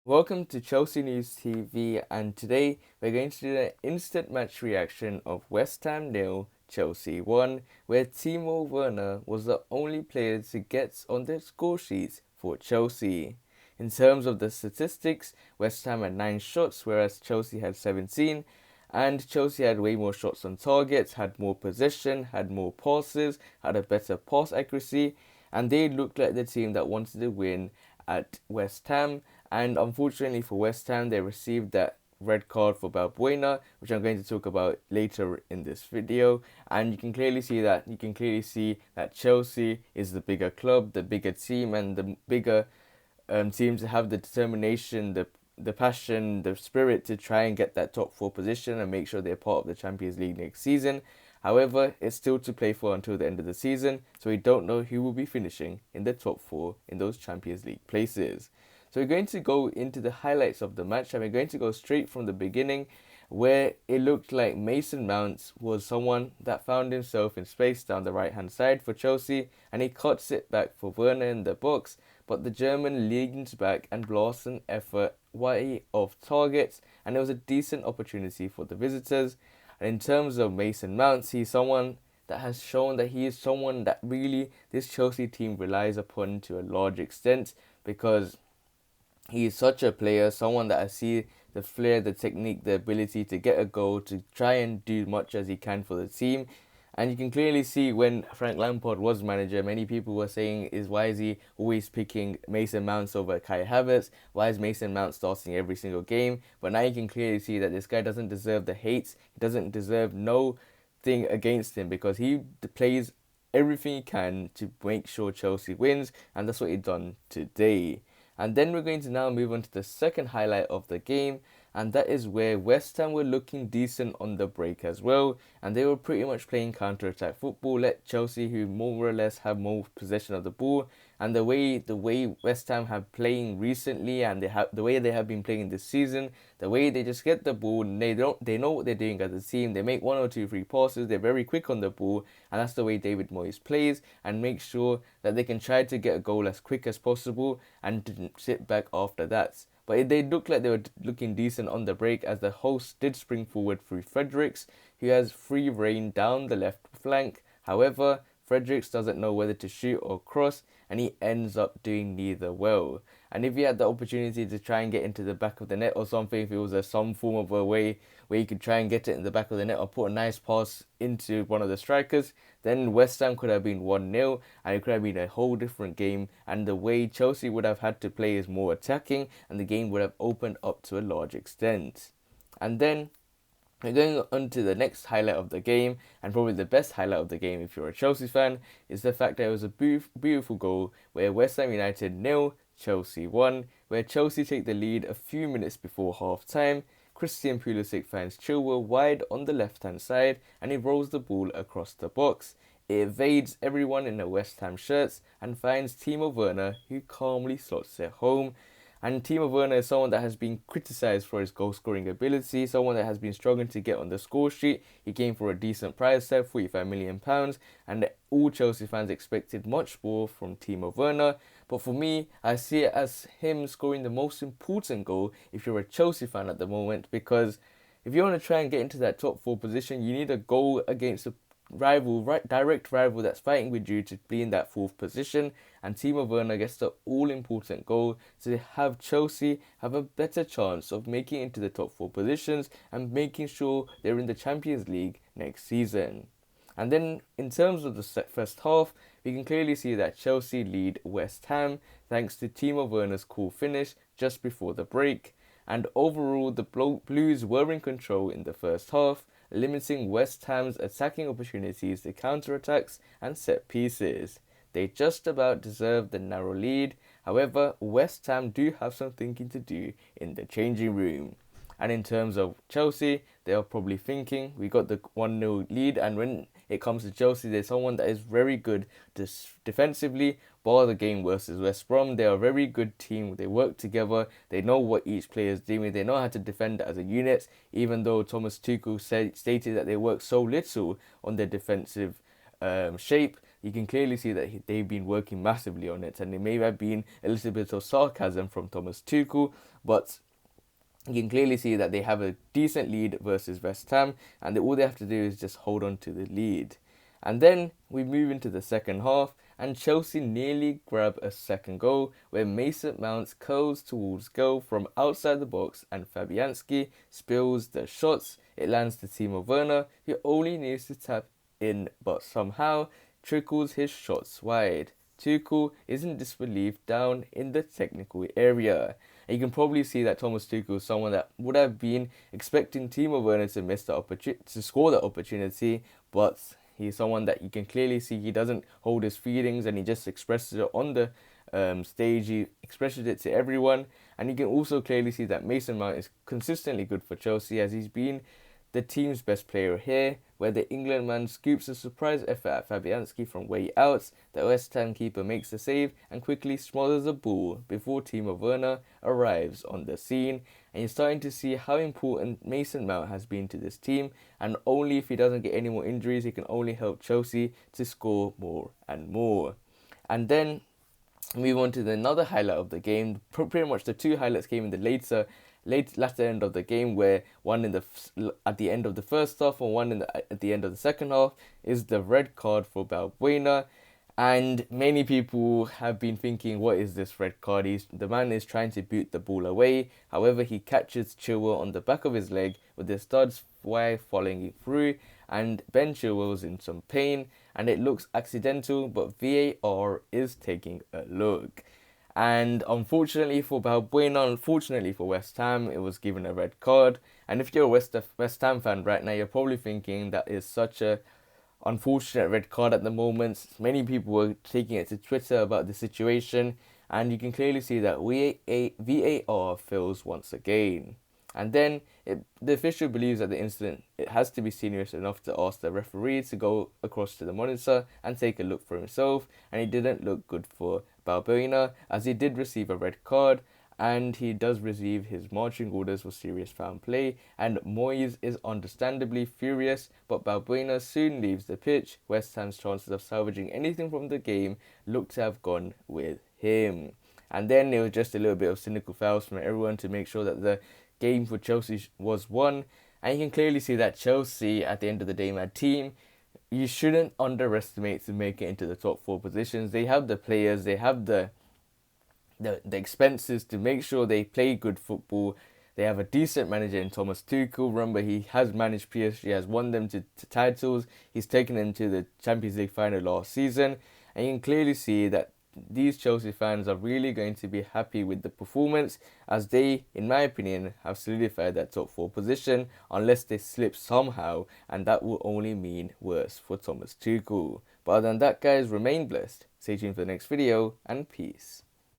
Welcome to Chelsea News TV, and today we're going to do an instant match reaction of West Ham nil, Chelsea 1, where Timo Werner was the only player to get on the score sheets for Chelsea. In terms of the statistics, West Ham had 9 shots, whereas Chelsea had 17, and Chelsea had way more shots on target, had more possession, had more passes, had a better pass accuracy, and they looked like the team that wanted to win at West Ham. And unfortunately for West Ham, they received that red card for Balbuena, which I'm going to talk about later in this video. And you can clearly see that Chelsea is the bigger club, the bigger team, and the bigger team to have the determination, the passion, the spirit to try and get that top 4 position and make sure they're part of the Champions League next season. However, it's still to play for until the end of the season, so we don't know who will be finishing in the top 4 in those Champions League places. So we're going to go into the highlights of the match, and we're going to go straight from the beginning, where it looked like Mason Mount was someone that found himself in space down the right hand side for Chelsea, and he cuts it back for Werner in the box, but the German leans back and blasts an effort wide of targets, and it was a decent opportunity for the visitors. And in terms of Mason Mount, he's someone that has shown that he is someone that really this Chelsea team relies upon to a large extent, because he is such a player, someone that I see the flair, the technique, the ability to get a goal, to try and do much as he can for the team. And you can clearly see when Frank Lampard was manager, many people were saying, why is he always picking Mason Mount over Kai Havertz? Why is Mason Mount starting every single game? But now you can clearly see that this guy doesn't deserve the hate. He doesn't deserve no thing against him, because he plays everything he can to make sure Chelsea wins, and that's what he's done today. And then we're going to now move on to the second highlight of the game, and that is where West Ham were looking decent on the break as well, and they were pretty much playing counter-attack football, let Chelsea, who more or less have more possession of the ball. And the way West Ham have playing recently, and the way they have been playing this season, the way they just get the ball, and they know what they're doing as a team. They make one or two free passes, they're very quick on the ball, and that's the way David Moyes plays, and make sure that they can try to get a goal as quick as possible and didn't sit back after that. But they looked like they were looking decent on the break, as the host did spring forward through Fredericks, who has free rein down the left flank. However, Fredericks doesn't know whether to shoot or cross, and he ends up doing neither well. And if he had the opportunity to try and get into the back of the net or something, if it was some form of a way where he could try and get it in the back of the net or put a nice pass into one of the strikers, then West Ham could have been 1-0, and it could have been a whole different game, and the way Chelsea would have had to play is more attacking, and the game would have opened up to a large extent. And then we're going on to the next highlight of the game, and probably the best highlight of the game if you're a Chelsea fan, is the fact that it was a beautiful goal where West Ham United 0, Chelsea 1, where Chelsea take the lead a few minutes before half time. Christian Pulisic finds Chilwell wide on the left hand side, and he rolls the ball across the box. It evades everyone in the West Ham shirts and finds Timo Werner, who calmly slots it home. And Timo Werner is someone that has been criticised for his goal-scoring ability, someone that has been struggling to get on the score sheet. He came for a decent price tag, £45 million, and all Chelsea fans expected much more from Timo Werner. But for me, I see it as him scoring the most important goal if you're a Chelsea fan at the moment, because if you want to try and get into that top 4 position, you need a goal against a direct rival that's fighting with you to be in that 4th position, and Timo Werner gets the all-important goal to have Chelsea have a better chance of making it into the top 4 positions and making sure they're in the Champions League next season. And then in terms of the first half, we can clearly see that Chelsea lead West Ham thanks to Timo Werner's cool finish just before the break. And overall, the Blues were in control in the first half, limiting West Ham's attacking opportunities to counterattacks and set pieces. They just about deserved the narrow lead. However, West Ham do have some thinking to do in the changing room. And in terms of Chelsea, they are probably thinking, we got the 1-0 lead, and when it comes to Chelsea, there's someone that is very good defensively, bar the game versus West Brom. They are a very good team. They work together. They know what each player is doing. They know how to defend as a unit, even though Tomas Tuchel stated that they work so little on their defensive shape. you can clearly see that they've been working massively on it, and it may have been a little bit of sarcasm from Thomas Tuchel, but you can clearly see that they have a decent lead versus West Ham, and all they have to do is just hold on to the lead. And then we move into the second half, and Chelsea nearly grab a second goal where Mason Mount curls towards goal from outside the box, and Fabianski spills the shots. It lands to Timo Werner, who only needs to tap in, but somehow trickles his shots wide. Tuchel isn't disbelieved down in the technical area. And you can probably see that Thomas Tuchel is someone that would have been expecting Timo Werner to miss the to score the opportunity, but he's someone that you can clearly see he doesn't hold his feelings, and he just expresses it on the stage. He expresses it to everyone, and you can also clearly see that Mason Mount is consistently good for Chelsea, as he's been the team's best player here, where the England man scoops a surprise effort at Fabianski from way out. The West Ham keeper makes the save and quickly smothers the ball before Timo Werner arrives on the scene. And you're starting to see how important Mason Mount has been to this team, and only if he doesn't get any more injuries, he can only help Chelsea to score more and more. And then move on to another highlight of the game. Pretty much the two highlights came in the latter end of the game, where one at the end of the first half and one at the end of the second half is the red card for Balbuena. And many people have been thinking, what is this red card? The man is trying to boot the ball away. However, he catches Chilwell on the back of his leg with the studs falling through, and Ben Chilwell's in some pain, and it looks accidental, but VAR is taking a look. And unfortunately for Balbuena, unfortunately for West Ham, it was given a red card. And if you're a West Ham fan right now, you're probably thinking that is such a unfortunate red card at the moment. Many people were taking it to Twitter about the situation, and you can clearly see that VAR fails once again. And then the official believes that the incident it has to be serious enough to ask the referee to go across to the monitor and take a look for himself, and it didn't look good for Balbuena, as he did receive a red card, and he does receive his marching orders for serious foul play, and Moyes is understandably furious, but Balbuena soon leaves the pitch. West Ham's chances of salvaging anything from the game look to have gone with him. And then there was just a little bit of cynical fouls from everyone to make sure that the game for Chelsea was won. And you can clearly see that Chelsea, at the end of the day, my team, you shouldn't underestimate to make it into the top 4 positions. They have the players, they have the expenses to make sure they play good football. They have a decent manager in Tomas Tuchel. Remember, he has managed PSG, has won them to titles. He's taken them to the Champions League final last season. And you can clearly see that these Chelsea fans are really going to be happy with the performance, as they, in my opinion, have solidified that top 4 position, unless they slip somehow, and that will only mean worse for Tomas Tuchel. But other than that, guys, remain blessed. Stay tuned for the next video, and peace.